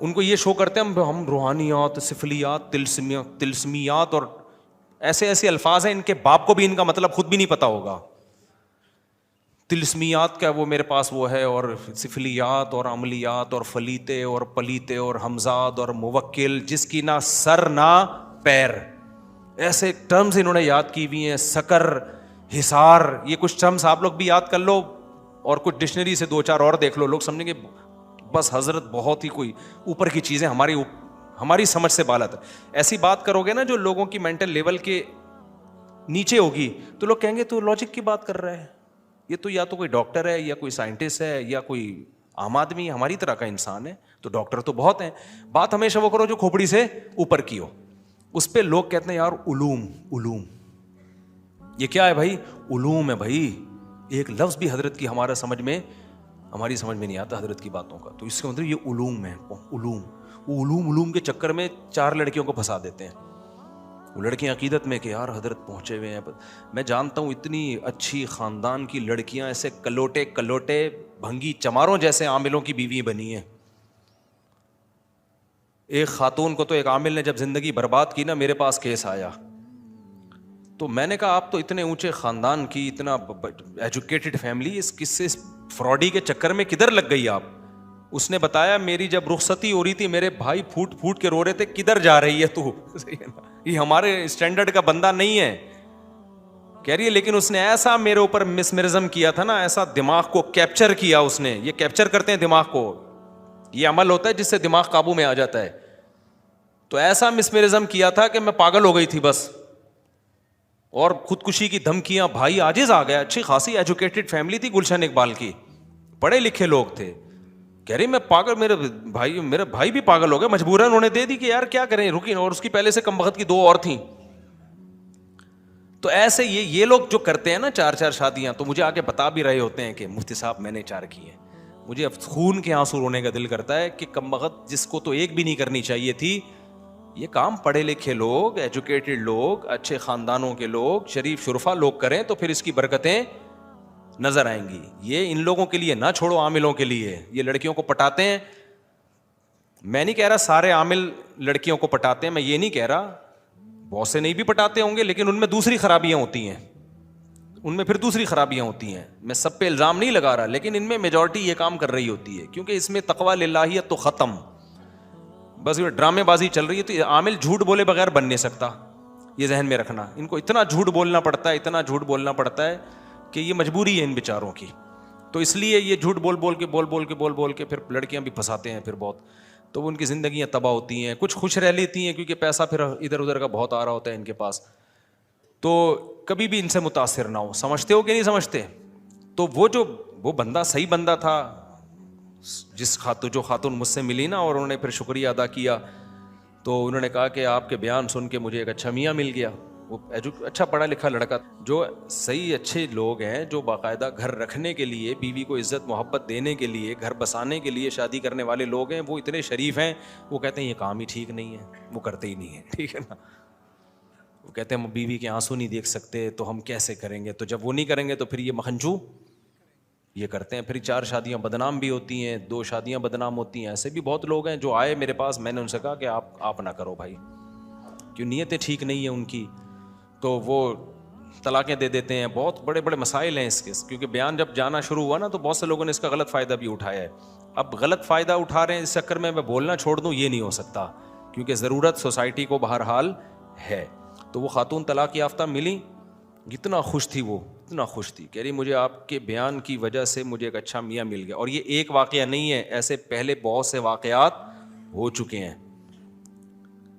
ان کو یہ شو کرتے ہیں ہم روحانیات، سفلیات، تلسمیات اور ایسے ایسے الفاظ ہیں، ان کے باپ کو بھی ان کا مطلب خود بھی نہیں پتا ہوگا. تلسمیات کا وہ میرے پاس وہ ہے، اور سفلیات اور عملیات اور فلیتے اور پلیتے اور ہمزاد اور موکل، جس کی نہ سر نہ پیر، ایسے ٹرمز انہوں نے یاد کی ہوئی ہیں. سکر، حصار، یہ کچھ ٹرمز آپ لوگ بھی یاد کر لو اور کچھ ڈکشنری سے 2-4 اور دیکھ لو. لوگ سمجھیں گے بس حضرت بہت ہی کوئی اوپر کی چیزیں ہماری سمجھ سے بالا تھا. ایسی بات کرو گے نا جو لوگوں کی مینٹل لیول کے نیچے ہوگی تو لوگ کہیں گے تو لاجک کی بات کر رہا ہے، یہ تو یا تو کوئی ڈاکٹر ہے یا کوئی سائنٹسٹ ہے یا کوئی عام آدمی ہماری طرح کا انسان ہے. تو ڈاکٹر تو بہت ہیں. بات ہمیشہ وہ کرو جو کھوپڑی سے اوپر کی ہو. اس پہ لوگ کہتے ہیں یار علوم یہ کیا ہے بھائی؟ علوم ہے بھائی. ایک لفظ بھی حضرت کی ہماری سمجھ میں نہیں آتا حضرت کی باتوں کا. تو اس کے مطلب یہ علوم ہے. علوم کے چکر میں 4 لڑکیوں کو پھنسا دیتے ہیں. وہ لڑکیاں عقیدت میں کہ یار حضرت پہنچے ہوئے ہیں. میں جانتا ہوں اتنی اچھی خاندان کی لڑکیاں ایسے کلوٹے بھنگی چماروں جیسے عاملوں کی بیوی بنی ہیں. ایک خاتون کو تو ایک عامل نے جب زندگی برباد کی نا، میرے پاس کیس آیا تو میں نے کہا آپ تو اتنے اونچے خاندان کی، اتنا ایجوکیٹڈ فیملی، اس کس سے فراڈی کے چکر میں کدھر لگ گئی آپ؟ اس نے بتایا میری جب رخصتی ہو رہی تھی میرے بھائی پھوٹ کے رو رہے تھے کدھر جا رہی ہے تو یہ ہمارے اسٹینڈرڈ کا بندہ نہیں ہے. کہہ رہی ہے لیکن اس نے ایسا میرے اوپر مسمرزم کیا تھا نا، ایسا دماغ کو کیپچر کیا اس نے. یہ کیپچر کرتے ہیں دماغ کو، یہ عمل ہوتا ہے جس سے دماغ قابو میں آ جاتا ہے. تو ایسا مسمرزم کیا تھا کہ میں پاگل ہو گئی تھی بس. اور خودکشی کی دھمکیاں. بھائی عاجز آ گیا. اچھی خاصی ایجوکیٹڈ فیملی تھی گلشن اقبال کی، پڑھے لکھے لوگ تھے. کہہ رہی میں پاگل، میرے بھائی بھی پاگل ہو گئے، مجبوراً انہوں نے دے دی کہ یار کیا کریں رکی. اور اس کی پہلے سے کم بخت کی 2 اور تھیں. تو ایسے یہ لوگ جو کرتے ہیں نا 4 شادیاں، تو مجھے آگے بتا بھی رہے ہوتے ہیں کہ مفتی صاحب میں نے 4 کی ہیں. مجھے خون کے آنسو رونے کا دل کرتا ہے کہ کم بخت جس کو تو ایک بھی نہیں کرنی چاہیے تھی. یہ کام پڑھے لکھے لوگ، ایجوکیٹڈ لوگ، اچھے خاندانوں کے لوگ، شریف شرفا لوگ کریں تو پھر اس کی برکتیں نظر آئیں گی. یہ ان لوگوں کے لیے نہ چھوڑو، عاملوں کے لیے. یہ لڑکیوں کو پٹاتے ہیں. میں نہیں کہہ رہا سارے عامل لڑکیوں کو پٹاتے ہیں، میں یہ نہیں کہہ رہا. بہت سے نہیں بھی پٹاتے ہوں گے لیکن ان میں دوسری خرابیاں ہوتی ہیں. میں سب پہ الزام نہیں لگا رہا، لیکن ان میں میجورٹی یہ کام کر رہی ہوتی ہے کیونکہ اس میں تقویٰ للہیت تو ختم. بس یہ ڈرامے بازی چل رہی ہے. تو عامل جھوٹ بولے بغیر بن نہیں سکتا، یہ ذہن میں رکھنا. ان کو اتنا جھوٹ بولنا پڑتا ہے کہ یہ مجبوری ہے ان بیچاروں کی. تو اس لیے یہ جھوٹ بول کے پھر لڑکیاں بھی پھنساتے ہیں پھر بہت. تو ان کی زندگیاں تباہ ہوتی ہیں. کچھ خوش رہ لیتی ہیں کیونکہ پیسہ پھر ادھر ادھر کا بہت آ رہا ہوتا ہے ان کے پاس. تو کبھی بھی ان سے متاثر نہ ہو. سمجھتے ہو کہ نہیں سمجھتے؟ تو وہ بندہ صحیح بندہ تھا، جو خاتون مجھ سے ملی نا، اور انہوں نے پھر شکریہ ادا کیا. تو انہوں نے کہا کہ آپ کے بیان سن کے مجھے ایک اچھا میاں مل گیا. وہ اچھا پڑھا لکھا لڑکا. جو صحیح اچھے لوگ ہیں، جو باقاعدہ گھر رکھنے کے لیے، بیوی کو عزت محبت دینے کے لیے، گھر بسانے کے لیے شادی کرنے والے لوگ ہیں، وہ اتنے شریف ہیں. وہ کہتے ہیں یہ کام ہی ٹھیک نہیں ہے، وہ کرتے ہی نہیں ہیں. ٹھیک ہے نا؟ وہ کہتے ہیں ہم بیوی کے آنسو نہیں دیکھ سکتے تو ہم کیسے کریں گے. تو جب وہ نہیں کریں گے تو پھر یہ مکھنچو یہ کرتے ہیں. پھر 4 شادیاں بدنام بھی ہوتی ہیں، 2 شادیاں بدنام ہوتی ہیں. ایسے بھی بہت لوگ ہیں جو آئے میرے پاس، میں نے ان سے کہا کہ آپ نہ کرو بھائی، کیوں نیتیں ٹھیک نہیں ہیں ان کی. تو وہ طلاقیں دے دیتے ہیں. بہت بڑے بڑے مسائل ہیں اس کے. کیونکہ بیان جب جانا شروع ہوا نا تو بہت سے لوگوں نے اس کا غلط فائدہ بھی اٹھایا ہے. اب غلط فائدہ اٹھا رہے ہیں، اس چکر میں بولنا چھوڑ دوں یہ نہیں ہو سکتا کیونکہ ضرورت سوسائٹی کو بہرحال ہے. تو وہ خاتون طلاق یافتہ ملی، اتنا خوش تھی، کہہ رہی مجھے آپ کے بیان کی وجہ سے مجھے ایک اچھا میاں مل گیا. اور یہ ایک واقعہ نہیں ہے، ایسے پہلے بہت سے واقعات ہو چکے ہیں.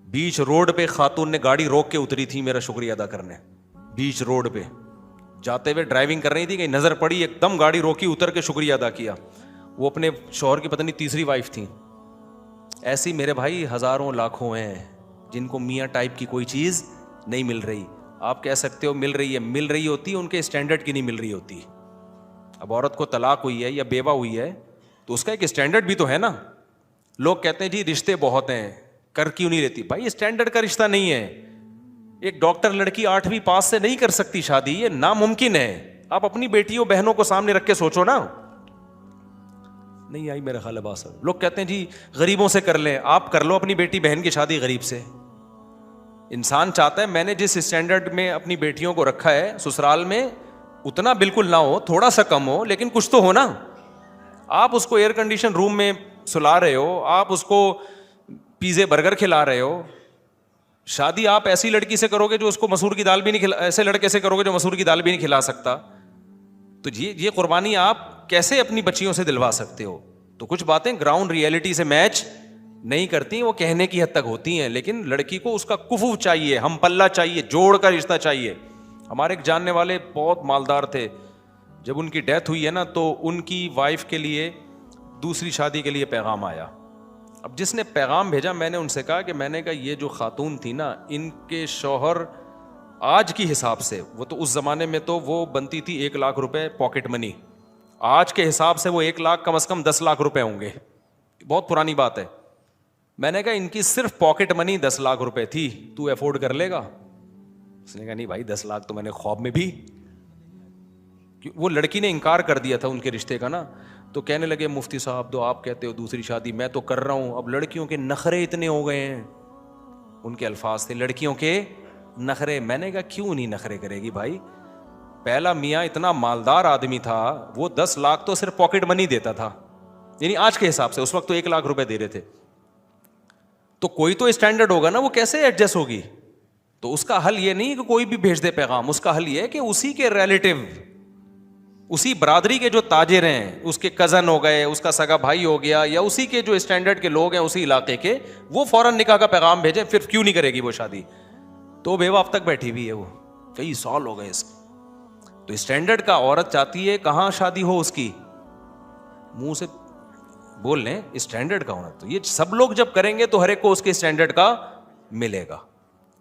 بیچ روڈ پہ خاتون نے گاڑی روک کے اتری تھی میرا شکریہ ادا کرنے. بیچ روڈ پہ جاتے ہوئے ڈرائیونگ کر رہی تھی کہ نظر پڑی، ایک دم گاڑی روکی، اتر کے شکریہ ادا کیا. وہ اپنے شوہر کی پتہ نہیں تیسری وائف تھی. ایسی میرے بھائی ہزاروں لاکھوں ہیں جن کو میاں ٹائپ کی کوئی چیز نہیں مل رہی. آپ کہہ سکتے ہو مل رہی ہوتی، ان کے اسٹینڈرڈ کی نہیں مل رہی ہوتی. اب عورت کو طلاق ہوئی ہے یا بیوہ ہوئی ہے تو اس کا ایک اسٹینڈرڈ بھی تو ہے نا. لوگ کہتے ہیں جی رشتے بہت ہیں، کر کیوں نہیں لیتی؟ بھائی اسٹینڈرڈ کا رشتہ نہیں ہے. ایک ڈاکٹر لڑکی 8ویں پاس سے نہیں کر سکتی شادی، یہ ناممکن ہے. آپ اپنی بیٹیوں بہنوں کو سامنے رکھ کے سوچو نا. نہیں آئی میرا خیال ہے بات. لوگ کہتے ہیں جی غریبوں سے کر لیں. آپ کر لو اپنی بیٹی بہن کی شادی غریب سے. انسان چاہتا ہے میں نے جس اسٹینڈرڈ میں اپنی بیٹیوں کو رکھا ہے سسرال میں اتنا بالکل نہ ہو, تھوڑا سا کم ہو, لیکن کچھ تو ہو نا. آپ اس کو ایئر کنڈیشن روم میں سلا رہے ہو, آپ اس کو پیزے برگر کھلا رہے ہو. شادی آپ ایسی لڑکی سے کرو گے جو اس کو مسور کی دال بھی نہیں کھلا, ایسے لڑکے سے کرو گے جو مسور کی دال بھی نہیں کھلا سکتا. تو یہ قربانی آپ کیسے اپنی بچیوں سے دلوا سکتے ہو؟ تو کچھ باتیں گراؤنڈ ریئلٹی سے میچ نہیں کرتی, وہ کہنے کی حد تک ہوتی ہیں. لیکن لڑکی کو اس کا کفو چاہیے, ہم پلہ چاہیے, جوڑ کا رشتہ چاہیے. ہمارے ایک جاننے والے بہت مالدار تھے, جب ان کی ڈیتھ ہوئی ہے نا تو ان کی وائف کے لیے دوسری شادی کے لیے پیغام آیا. اب جس نے پیغام بھیجا میں نے ان سے کہا کہ میں نے کہا یہ جو خاتون تھی نا, ان کے شوہر آج کی حساب سے, وہ تو اس زمانے میں تو وہ بنتی تھی 1 لاکھ روپے پاکٹ منی, آج کے حساب سے وہ 1 لاکھ کم از کم 10 لاکھ روپے ہوں گے. بہت پرانی بات ہے. میں نے کہا ان کی صرف پاکٹ منی 10 لاکھ روپے تھی, تو افورڈ کر لے گا؟ اس نے کہا نہیں بھائی 10 لاکھ تو میں نے خواب میں بھی. وہ لڑکی نے انکار کر دیا تھا ان کے رشتے کا نا. تو کہنے لگے مفتی صاحب تو آپ کہتے ہو دوسری شادی, میں تو کر رہا ہوں. اب لڑکیوں کے نخرے اتنے ہو گئے ہیں, ان کے الفاظ تھے لڑکیوں کے نخرے. میں نے کہا کیوں نہیں نخرے کرے گی بھائی؟ پہلا میاں اتنا مالدار آدمی تھا, وہ 10 لاکھ تو صرف پاکٹ منی دیتا تھا, یعنی آج کے حساب سے. اس وقت تو 1 لاکھ روپے دے رہے تھے. تو کوئی تو اسٹینڈرڈ ہوگا نا, وہ کیسے ایڈجسٹ ہوگی؟ تو اس کا حل یہ نہیں کہ کوئی بھی بھیج دے پیغام, اس کا حل یہ ہے کہ اسی کے ریلیٹو, اسی برادری کے جو تاجر ہیں, اس کے کزن ہو گئے, اس کا سگا بھائی ہو گیا, یا اسی کے جو اسٹینڈرڈ کے لوگ ہیں اسی علاقے کے, وہ فوراً نکاح کا پیغام بھیجیں. پھر کیوں نہیں کرے گی وہ شادی؟ تو بیوہ اب تک بیٹھی ہوئی ہے, وہ کئی سال ہو گئے اس کے. تو اسٹینڈرڈ کا عورت چاہتی ہے کہاں شادی ہو اس کی, منہ سے بول لیں اسٹینڈرڈ کا ہونا. تو یہ سب لوگ جب کریں گے تو ہر ایک کو اس کے اسٹینڈرڈ کا ملے گا.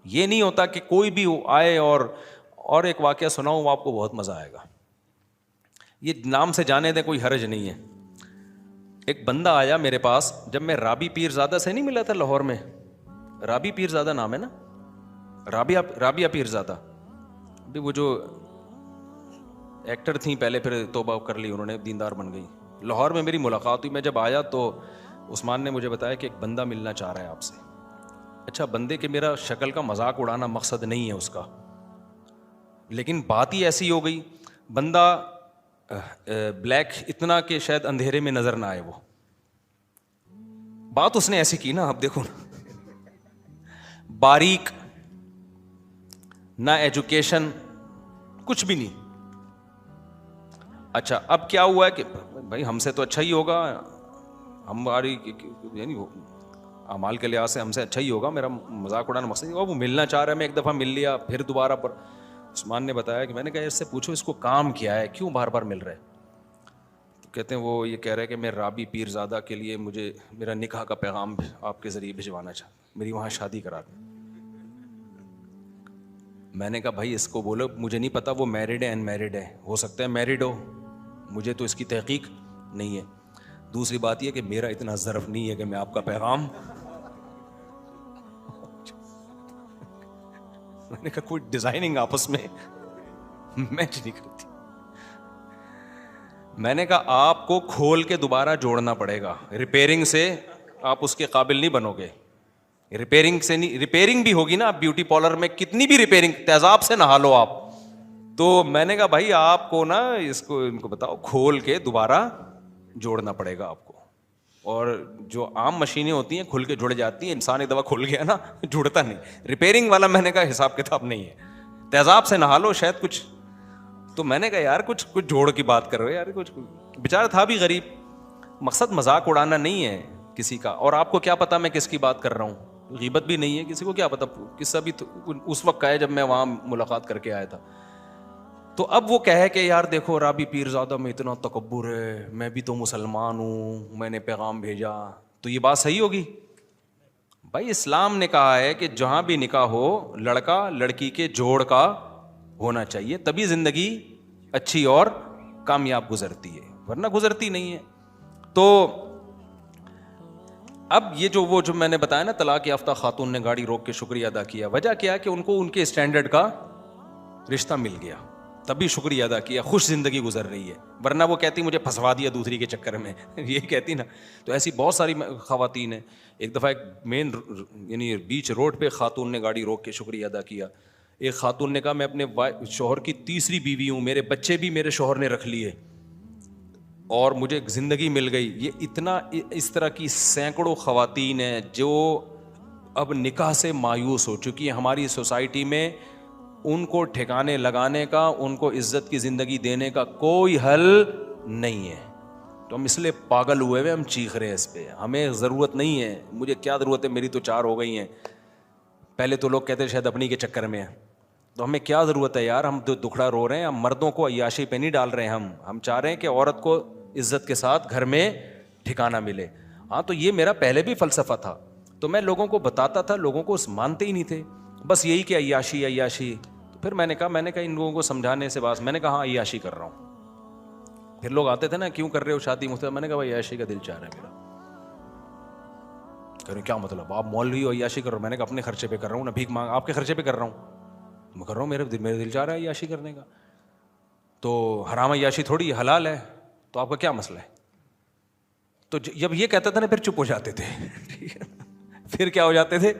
یہ نہیں ہوتا کہ کوئی بھی آئے. اور ایک واقعہ سناؤں, وہ آپ کو بہت مزہ آئے گا. یہ نام سے جانے دیں, کوئی حرج نہیں ہے. ایک بندہ آیا میرے پاس, جب میں رابی پیر زادہ سے نہیں ملا تھا لاہور میں. رابی پیر زادہ نام ہے نا, رابعہ پیر زادہ. وہ جو ایکٹر تھیں پہلے, پھر توبہ کر لی انہوں نے, دیندار بن گئی. لاہور میں میری ملاقات ہوئی. میں جب آیا تو عثمان نے مجھے بتایا کہ ایک بندہ ملنا چاہ رہا ہے آپ سے. اچھا, بندے کے میرا شکل کا مذاق اڑانا مقصد نہیں ہے اس کا, لیکن بات ہی ایسی ہو گئی. بندہ بلیک اتنا کہ شاید اندھیرے میں نظر نہ آئے. وہ بات اس نے ایسی کی نا, اب دیکھو نا, باریک, نہ ایجوکیشن, کچھ بھی نہیں. اچھا اب کیا ہوا ہے کہ بھائی ہم سے تو اچھا ہی ہوگا, ہماری یعنی اعمال کے لحاظ سے ہم سے اچھا ہی ہوگا, میرا مذاق اڑانا مقصد نہیں. وہ ملنا چاہ رہا ہے, میں ایک دفعہ مل لیا, پھر دوبارہ. پر عثمان نے بتایا کہ میں نے کہا اس سے پوچھو اس کو کام کیا ہے, کیوں بار بار مل رہا ہے؟ تو کہتے ہیں وہ یہ کہہ رہے کہ میں رابی پیر زادہ کے لیے مجھے میرا نکاح کا پیغام آپ کے ذریعے بھجوانا چاہتا, میری وہاں شادی کرا دیں. میں نے کہا بھائی اس کو بولو مجھے نہیں پتا وہ میرڈ ہے ان میرڈ ہے, ہو سکتا ہے میرڈ ہو, مجھے تو اس کی تحقیق نہیں ہے. دوسری بات یہ کہ میرا اتنا ظرف نہیں ہے کہ میں آپ کا پیغام. میں نے کہا کوئی ڈیزائننگ آپس میں میچ نہیں کرتی. میں نے کہا آپ کو کھول کے دوبارہ جوڑنا پڑے گا, ریپیئرنگ سے آپ اس کے قابل نہیں بنو گے. ریپیئرنگ سے نہیں, ریپیئرنگ بھی ہوگی نا, آپ بیوٹی پارلر میں کتنی بھی ریپیئرنگ, تیزاب سے نہا لو آپ. تو میں نے کہا بھائی آپ کو نا اس کو ان کو بتاؤ کھول کے دوبارہ جوڑنا پڑے گا آپ کو. اور جو عام مشینیں ہوتی ہیں کھل کے جڑ جاتی ہیں, انسان ایک دفعہ کھل گیا نا جڑتا نہیں. ریپیئرنگ والا میں نے کہا حساب کتاب نہیں ہے, تیزاب سے نہا لو شاید کچھ. تو میں نے کہا یار کچھ جوڑ کی بات کر رہے ہو یار, کچھ بیچارہ تھا بھی غریب. مقصد مذاق اڑانا نہیں ہے کسی کا. اور آپ کو کیا پتا میں کس کی بات کر رہا ہوں, غیبت بھی نہیں ہے, کسی کو کیا پتا. قصہ بھی اس وقت کا ہے جب میں وہاں ملاقات کر کے آیا تھا. تو اب وہ کہے کہ یار دیکھو رابی پیر زادہ میں اتنا تکبر ہے, میں بھی تو مسلمان ہوں, میں نے پیغام بھیجا. تو یہ بات صحیح ہوگی؟ بھائی اسلام نے کہا ہے کہ جہاں بھی نکاح ہو لڑکا لڑکی کے جوڑ کا ہونا چاہیے, تبھی زندگی اچھی اور کامیاب گزرتی ہے, ورنہ گزرتی نہیں ہے. تو اب یہ جو میں نے بتایا نا طلاق یافتہ خاتون نے گاڑی روک کے شکریہ ادا کیا, وجہ کیا کہ ان کو ان کے اسٹینڈرڈ کا رشتہ مل گیا. تب بھی شکریہ ادا کیا, خوش زندگی گزر رہی ہے, ورنہ وہ کہتی مجھے پھنسوا دیا دوسری کے چکر میں, یہ کہتی نا. تو ایسی بہت ساری خواتین ہیں. ایک دفعہ ایک مین یعنی بیچ روڈ پہ خاتون نے گاڑی روک کے شکریہ ادا کیا. ایک خاتون نے کہا میں اپنے شوہر کی تیسری بیوی ہوں, میرے بچے بھی میرے شوہر نے رکھ لیے اور مجھے زندگی مل گئی. یہ اتنا اس طرح کی سینکڑوں خواتین ہیں جو اب نکاح سے مایوس ہو چکی ہیں ہماری سوسائٹی میں. ان کو ٹھکانے لگانے کا, ان کو عزت کی زندگی دینے کا کوئی حل نہیں ہے. تو ہم اس لیے پاگل ہوئے ہوئے ہم چیخ رہے ہیں اس پہ. ہمیں ضرورت نہیں ہے, مجھے کیا ضرورت ہے, میری تو 4 ہو گئی ہیں. پہلے تو لوگ کہتے شاید اپنی کے چکر میں ہیں, تو ہمیں کیا ضرورت ہے یار, ہم تو دکھڑا رو رہے ہیں. ہم مردوں کو عیاشی پہ نہیں ڈال رہے ہیں, ہم چاہ رہے ہیں کہ عورت کو عزت کے ساتھ گھر میں ٹھکانہ ملے. ہاں تو یہ میرا پہلے بھی فلسفہ تھا, تو میں لوگوں کو بتاتا تھا, لوگوں کو مانتے ہی نہیں تھے, بس یہی کہ عیاشی عیاشی. پھر میں نے کہا ان لوگوں کو سمجھانے سے بات, میں نے کہا ہاں عیاشی کر رہا ہوں. پھر لوگ آتے تھے نا, کیوں کر رہے ہو شادی مجھ سے, میں نے کہا بھائی عیاشی کا دل چاہ رہا ہے میرا. کہہ رہے کیا مطلب, آپ مولوی ہو عیاشی کر رہے ہو. میں نے کہا اپنے خرچے پہ کر رہا ہوں نا, بھیک مانگ آپ کے خرچے پہ کر رہا ہوں, میں کر رہا ہوں, میرے دل چاہ رہا ہے عیاشی کرنے کا. تو حرام عیاشی تھوڑی حلال ہے, تو آپ کا کیا مسئلہ ہے. تو جب یہ کہتا تھا نا, پھر چپ ہو جاتے تھے. پھر کیا ہو جاتے تھے,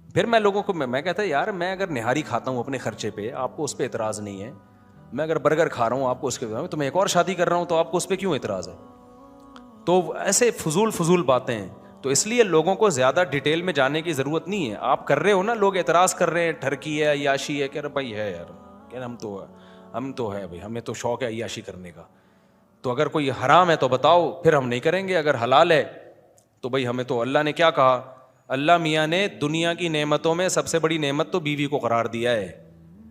پھر میں لوگوں کو میں کہتا یار میں اگر نہاری کھاتا ہوں اپنے خرچے پہ, آپ کو اس پہ اعتراض نہیں ہے. میں اگر برگر کھا رہا ہوں آپ کو اس کے, تو میں ایک اور شادی کر رہا ہوں تو آپ کو اس پہ کیوں اعتراض ہے. تو ایسے فضول باتیں ہیں. تو اس لیے لوگوں کو زیادہ ڈیٹیل میں جانے کی ضرورت نہیں ہے. آپ کر رہے ہو نا, لوگ اعتراض کر رہے ہیں, ٹھرکی ہے عیاشی ہے, کہہ رہے بھائی ہے یار, کہہ رہے ہم تو ہے بھائی, ہمیں تو شوق ہے عیاشی کرنے کا. تو اگر کوئی حرام ہے تو بتاؤ, پھر ہم نہیں کریں گے. اگر حلال ہے تو بھائی ہمیں تو اللہ نے کیا کہا, اللہ میاں نے دنیا کی نعمتوں میں سب سے بڑی نعمت تو بیوی کو قرار دیا ہے.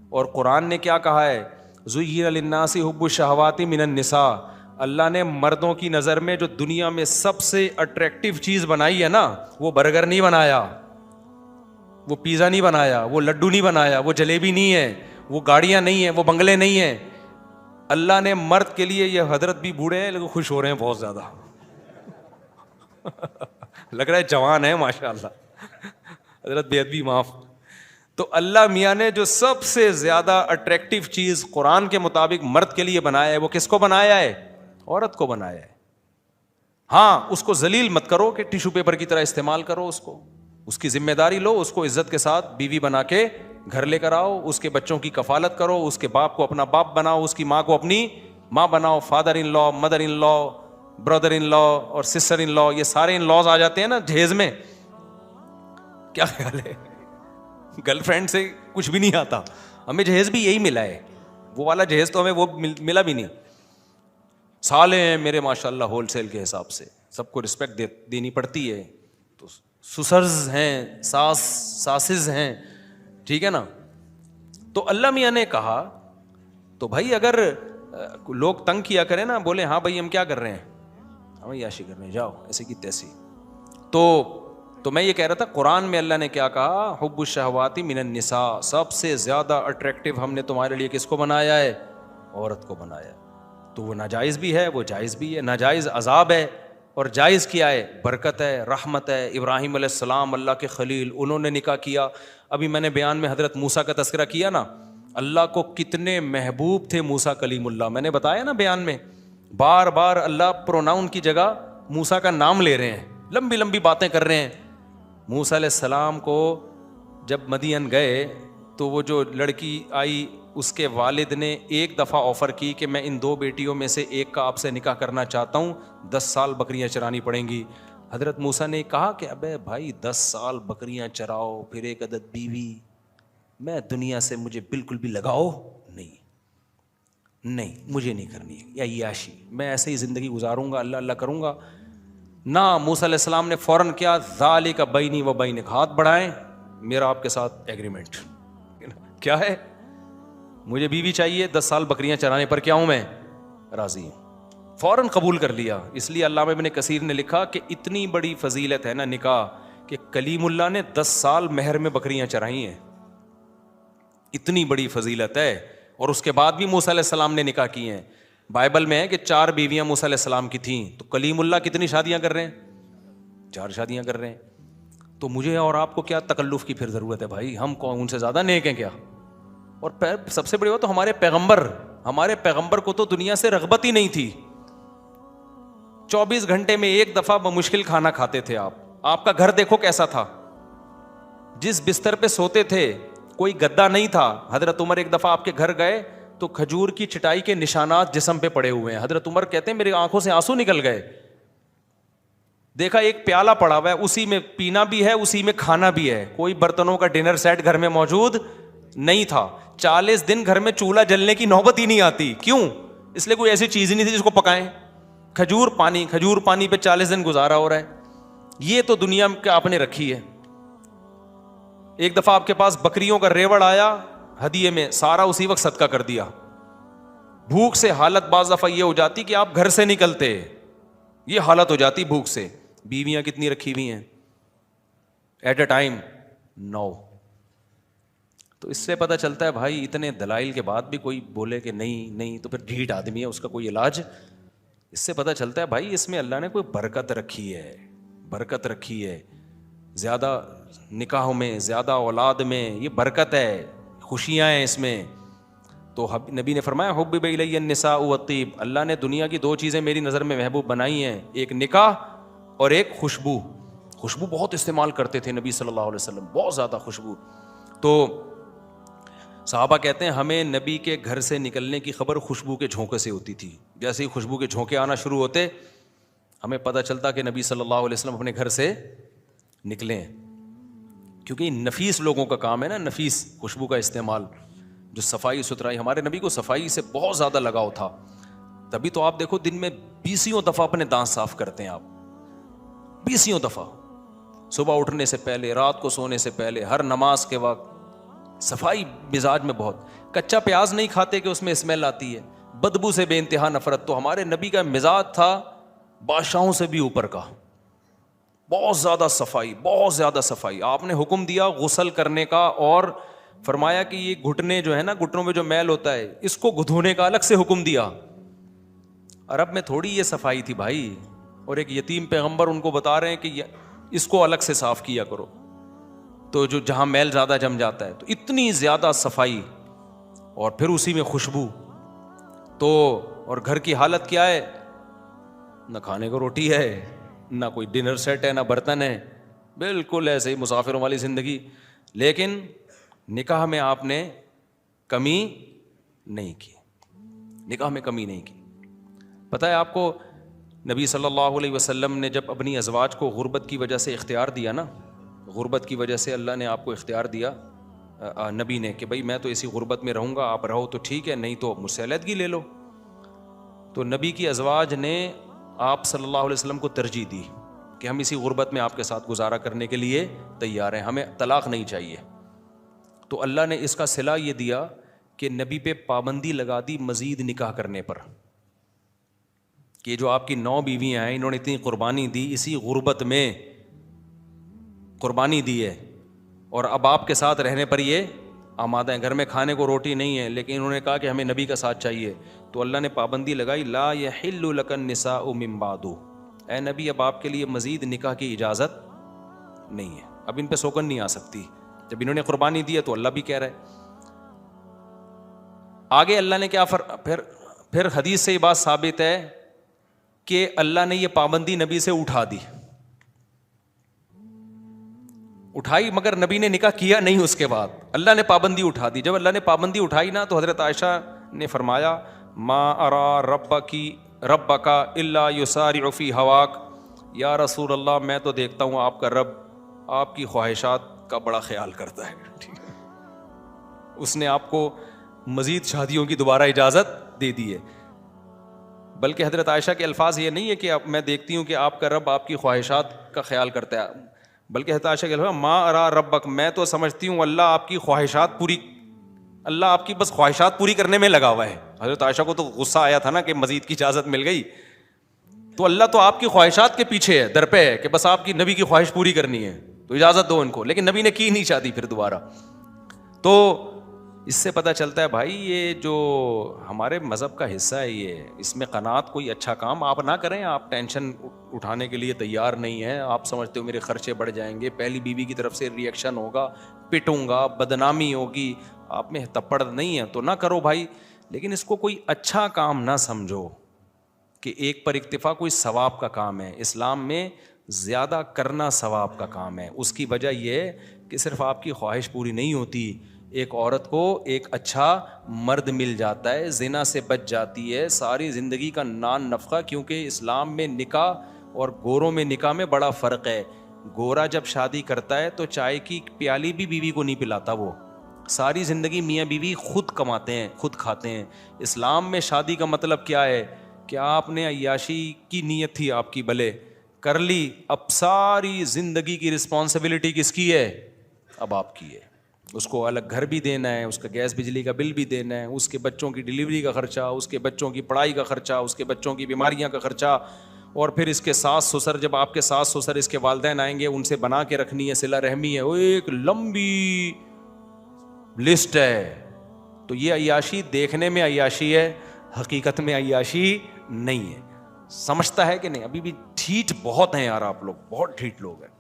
اور قرآن نے کیا کہا ہے, زُيِّنَ لِلنَّاسِ حُبُّ الشَّهَوَاتِ مِنَ النِّسَاءِ. اللہ نے مردوں کی نظر میں جو دنیا میں سب سے اٹریکٹیو چیز بنائی ہے نا, وہ برگر نہیں بنایا, وہ پیزا نہیں بنایا, وہ لڈو نہیں بنایا, وہ جلیبی نہیں ہے, وہ گاڑیاں نہیں ہیں, وہ بنگلے نہیں ہیں. اللہ نے مرد کے لیے, یہ حضرت بھی بوڑھے ہیں لیکن خوش ہو رہے ہیں بہت زیادہ. لگ رہا ہے جوان ہے ماشاء اللہ, حضرت بے ادبی معاف. تو اللہ میاں نے جو سب سے زیادہ اٹریکٹیو چیز قرآن کے مطابق مرد کے لیے بنایا ہے, وہ کس کو بنایا ہے, عورت کو بنایا ہے. ہاں اس کو ذلیل مت کرو کہ ٹیشو پیپر کی طرح استعمال کرو, اس کی ذمہ داری لو, اس کو عزت کے ساتھ بیوی بنا کے گھر لے کر آؤ, اس کے بچوں کی کفالت کرو, اس کے باپ کو اپنا باپ بناؤ, اس کی ماں کو اپنی ماں بناؤ. فادر ان لا, مدر ان لا, برادر ان لا اور سسٹر ان لا, یہ سارے ان لاز آ جاتے ہیں نا جہیز میں. کیا خیال ہے, گرل فرینڈ سے کچھ بھی نہیں آتا. ہمیں جہیز بھی یہی ملا ہے, وہ والا جہیز تو ہمیں وہ ملا بھی نہیں. سالے ہیں میرے ماشاء اللہ ہول سیل کے حساب سے, سب کو رسپیکٹ دینی پڑتی ہے. تو سسرز ہیں, ساسز ہیں, ٹھیک ہے نا. تو اللہ میاں نے کہا, تو بھائی اگر لوگ تنگ کیا کریں نا, بولے ہاں بھائی ہم کیا کر رہے ہیں, ہم عیاشی کر رہے ہیں, جاؤ ایسے کی تیسی. تو میں یہ کہہ رہا تھا, قرآن میں اللہ نے کیا کہا, حب الشہوات من النساء, سب سے زیادہ اٹریکٹیو ہم نے تمہارے لیے کس کو بنایا ہے, عورت کو بنایا. تو وہ ناجائز بھی ہے, وہ جائز بھی ہے. ناجائز عذاب ہے اور جائز کیا ہے, برکت ہے, رحمت ہے. ابراہیم علیہ السلام اللہ کے خلیل, انہوں نے نکاح کیا. ابھی میں نے بیان میں حضرت موسیٰ کا تذکرہ کیا نا, اللہ کو کتنے محبوب تھے موسیٰ کلیم اللہ. میں نے بتایا نا بیان میں, بار بار اللہ پروناؤن کی جگہ موسیٰ کا نام لے رہے ہیں, لمبی لمبی باتیں کر رہے ہیں. موسیٰ علیہ السلام کو جب مدین گئے تو وہ جو لڑکی آئی, اس کے والد نے ایک دفعہ آفر کی کہ میں ان 2 بیٹیوں میں سے ایک کا آپ سے نکاح کرنا چاہتا ہوں, 10 سال بکریاں چرانی پڑیں گی. حضرت موسیٰ نے کہا کہ ابے بھائی 10 سال بکریاں چراؤ, پھر ایک عدد بیوی, میں دنیا سے مجھے بالکل بھی لگاؤ نہیں, مجھے نہیں کرنی ہے, یا عیاشی, میں ایسے ہی زندگی گزاروں گا, اللہ اللہ کروں گا نہ. موسیٰ علیہ السلام نے فوراً کیا, ذالک بینی و بینک, ہاتھ بڑھائیں, میرا آپ کے ساتھ ایگریمنٹ کیا ہے, مجھے بیوی چاہیے, 10 سال بکریاں چرانے پر کیا ہوں میں راضی ہوں. فوراً قبول کر لیا. اس لیے علامہ ابن کثیر نے لکھا کہ اتنی بڑی فضیلت ہے نا نکاح, کہ کلیم اللہ نے 10 سال مہر میں بکریاں چرائی ہیں, اتنی بڑی فضیلت ہے. اور اس کے بعد بھی موسیٰ علیہ السلام نے نکاح کی ہیں. بائبل میں ہے کہ 4 بیویاں موسیٰ علیہ السلام کی تھیں, تو کلیم اللہ کتنی شادیاں کر رہے ہیں, 4 شادیاں کر رہے ہیں. تو مجھے اور آپ کو کیا تکلف کی پھر ضرورت ہے بھائی, ہم کون ان سے زیادہ نیک ہیں کیا, اور سب سے بڑی بات تو ہمارے پیغمبر کو تو دنیا سے رغبت ہی نہیں تھی. 24 گھنٹے میں ایک دفعہ بمشکل کھانا کھاتے تھے آپ کا گھر دیکھو کیسا تھا, جس بستر پہ سوتے تھے کوئی گدا نہیں تھا. حضرت عمر ایک دفعہ آپ کے گھر گئے تو کھجور کی چٹائی کے نشانات جسم پہ پڑے ہوئے ہیں. حضرت عمر کہتے ہیں میری آنکھوں سے آنسو نکل گئے. دیکھا ایک پیالہ پڑا ہوا ہے, اسی میں پینا بھی ہے, اسی میں کھانا بھی ہے, کوئی برتنوں کا ڈنر سیٹ گھر میں موجود نہیں تھا. 40 دن گھر میں چولہا جلنے کی نوبت ہی نہیں آتی. کیوں؟ اس لیے کوئی ایسی چیز نہیں تھی جس کو پکائیں. کھجور پانی پہ 40 دن گزارا ہو رہا ہے. یہ تو دنیا میں آپ نے رکھی ہے. ایک دفعہ آپ کے پاس بکریوں کا ریوڑ آیا ہدیے میں, سارا اسی وقت صدقہ کر دیا. بھوک سے حالت بعض دفعہ یہ ہو جاتی کہ آپ گھر سے نکلتے, یہ حالت ہو جاتی بھوک سے. بیویاں کتنی رکھی ہوئی ہیں ایٹ اے ٹائم 9. تو اس سے پتہ چلتا ہے بھائی دلائل دلائل کے بعد بھی کوئی بولے کہ نہیں تو پھر ڈھیٹ آدمی ہے, اس کا کوئی علاج. اس سے پتہ چلتا ہے بھائی اس میں اللہ نے کوئی برکت رکھی ہے. زیادہ نکاحوں میں, زیادہ اولاد میں, یہ برکت ہے, خوشیاں ہیں اس میں. تو نبی نے فرمایا حبب الی النساء والطیب, اللہ نے دنیا کی 2 چیزیں میری نظر میں محبوب بنائی ہیں, ایک نکاح اور ایک خوشبو. خوشبو بہت استعمال کرتے تھے نبی صلی اللہ علیہ وسلم, بہت زیادہ خوشبو. تو صحابہ کہتے ہیں ہمیں نبی کے گھر سے نکلنے کی خبر خوشبو کے جھونکے سے ہوتی تھی. جیسے ہی خوشبو کے جھونکے آنا شروع ہوتے ہمیں پتہ چلتا کہ نبی صلی اللہ علیہ وسلم اپنے گھر سے نکلے ہیں. کیونکہ نفیس لوگوں کا کام ہے نا, نفیس خوشبو کا استعمال, جو صفائی ستھرائی. ہمارے نبی کو صفائی سے بہت زیادہ لگاؤ تھا, تبھی تو آپ دیکھو دن میں 20 دفعہ اپنے دانت صاف کرتے ہیں. آپ 20 دفعہ, صبح اٹھنے سے پہلے, رات کو سونے سے پہلے, ہر نماز کے وقت. صفائی مزاج میں بہت. کچا پیاز نہیں کھاتے کہ اس میں اسمیل آتی ہے, بدبو سے بے انتہا نفرت. تو ہمارے نبی کا مزاج تھا بادشاہوں سے بھی اوپر کا, بہت زیادہ صفائی. آپ نے حکم دیا غسل کرنے کا, اور فرمایا کہ یہ گھٹنے جو ہے نا, گھٹنوں میں جو میل ہوتا ہے اس کو دھونے کا الگ سے حکم دیا. عرب میں تھوڑی یہ صفائی تھی بھائی. اور ایک یتیم پیغمبر ان کو بتا رہے ہیں کہ اس کو الگ سے صاف کیا کرو, تو جو جہاں میل زیادہ جم جاتا ہے. تو اتنی زیادہ صفائی, اور پھر اسی میں خوشبو. تو اور گھر کی حالت کیا ہے, نہ کھانے کو روٹی ہے, نہ کوئی ڈنر سیٹ ہے, نہ برتن ہے, بالکل ایسے ہی مسافروں والی زندگی. لیکن نکاح میں آپ نے کمی نہیں کی. پتہ ہے آپ کو نبی صلی اللہ علیہ وسلم نے جب اپنی ازواج کو غربت کی وجہ سے اختیار دیا نا, غربت کی وجہ سے اللہ نے آپ کو اختیار دیا نبی نے کہ بھائی میں تو اسی غربت میں رہوں گا, آپ رہو تو ٹھیک ہے, نہیں تو مجھ سے علیحدگی لے لو. تو نبی کی ازواج نے آپ صلی اللہ علیہ وسلم کو ترجیح دی کہ ہم اسی غربت میں آپ کے ساتھ گزارا کرنے کے لیے تیار ہیں, ہمیں طلاق نہیں چاہیے. تو اللہ نے اس کا صلہ یہ دیا کہ نبی پہ پابندی لگا دی مزید نکاح کرنے پر, کہ جو آپ کی 9 بیویاں ہیں انہوں نے اتنی قربانی دی, اسی غربت میں قربانی دی ہے, اور اب آپ کے ساتھ رہنے پر یہ آمادہ ہیں. گھر میں کھانے کو روٹی نہیں ہے, لیکن انہوں نے کہا کہ ہمیں نبی کا ساتھ چاہیے. تو اللہ نے پابندی لگائی لا یحل لک النساء من بعد, اے نبی اب آپ کے لیے مزید نکاح کی اجازت نہیں ہے, اب ان پہ سوگن نہیں آ سکتی. جب انہوں نے قربانی دی ہے تو اللہ بھی کہہ رہا ہے. آگے اللہ نے کیا پھر حدیث سے یہ بات ثابت ہے کہ اللہ نے یہ پابندی نبی سے اٹھا دی, اٹھائی, مگر نبی نے نکاح کیا نہیں. اس کے بعد اللہ نے پابندی اٹھا دی. جب اللہ نے پابندی اٹھائی نا, تو حضرت عائشہ نے فرمایا ما ارا ربک الا یسارع فی ہواک, یا رسول اللہ میں تو دیکھتا ہوں آپ کا رب آپ کی خواہشات کا بڑا خیال کرتا ہے. اس نے آپ کو مزید شادیوں کی دوبارہ اجازت دے دی ہے. بلکہ حضرت عائشہ کے الفاظ یہ نہیں ہے کہ میں دیکھتی ہوں کہ آپ کا رب آپ کی خواہشات کا خیال کرتا ہے, بلکہ حضرت عائشہ کے الفاظ ما ارا ربک, میں تو سمجھتی ہوں اللہ آپ کی خواہشات پوری, اللہ آپ کی بس خواہشات پوری کرنے میں لگا ہوا ہے. حضرت عائشہ کو تو غصہ آیا تھا نا کہ مزید کی اجازت مل گئی, تو اللہ تو آپ کی خواہشات کے پیچھے ہے, در پہ ہے کہ بس آپ کی نبی کی خواہش پوری کرنی ہے تو اجازت دو ان کو. لیکن نبی نے کی نہیں شادی پھر دوبارہ. تو اس سے پتہ چلتا ہے بھائی یہ جو ہمارے مذہب کا حصہ ہے یہ, اس میں قناعت کوئی اچھا کام آپ نہ کریں. آپ ٹینشن اٹھانے کے لیے تیار نہیں ہیں, آپ سمجھتے ہو میرے خرچے بڑھ جائیں گے, پہلی بیوی کی طرف سے ریئیکشن ہوگا, پٹوں گا, بدنامی ہوگی, آپ میں تپڑ نہیں ہے تو نہ کرو بھائی، لیکن اس کو کوئی اچھا کام نہ سمجھو کہ ایک پر اکتفا کوئی ثواب کا کام ہے. اسلام میں زیادہ کرنا ثواب کا کام ہے. اس کی وجہ یہ ہے کہ صرف آپ کی خواہش پوری نہیں ہوتی، ایک عورت کو ایک اچھا مرد مل جاتا ہے، زنا سے بچ جاتی ہے، ساری زندگی کا نان نفقہ. کیونکہ اسلام میں نکاح اور گوروں میں نکاح میں بڑا فرق ہے. گورا جب شادی کرتا ہے تو چائے کی پیالی بھی بیوی کو نہیں پلاتا، وہ ساری زندگی میاں بیوی خود کماتے ہیں خود کھاتے ہیں. اسلام میں شادی کا مطلب کیا ہے کہ آپ نے عیاشی کی نیت تھی آپ کی، بھلے کر لی، اب ساری زندگی کی رسپانسبلٹی کس کی ہے؟ اب آپ کی ہے. اس کو الگ گھر بھی دینا ہے، اس کا گیس بجلی کا بل بھی دینا ہے، اس کے بچوں کی ڈلیوری کا خرچہ، اس کے بچوں کی پڑھائی کا خرچہ، اس کے بچوں کی بیماریاں کا خرچہ، اور پھر اس کے ساس سسر، جب آپ کے ساس سسر اس کے والدین آئیں گے ان سے بنا کے رکھنی ہے، صلہ رحمی ہے، وہ ایک لمبی لسٹ ہے. تو یہ عیاشی دیکھنے میں عیاشی ہے، حقیقت میں عیاشی نہیں ہے. سمجھتا ہے کہ نہیں؟ ابھی بھی ٹھیٹ بہت ہیں یار، آپ لوگ بہت ٹھیٹ لوگ ہیں.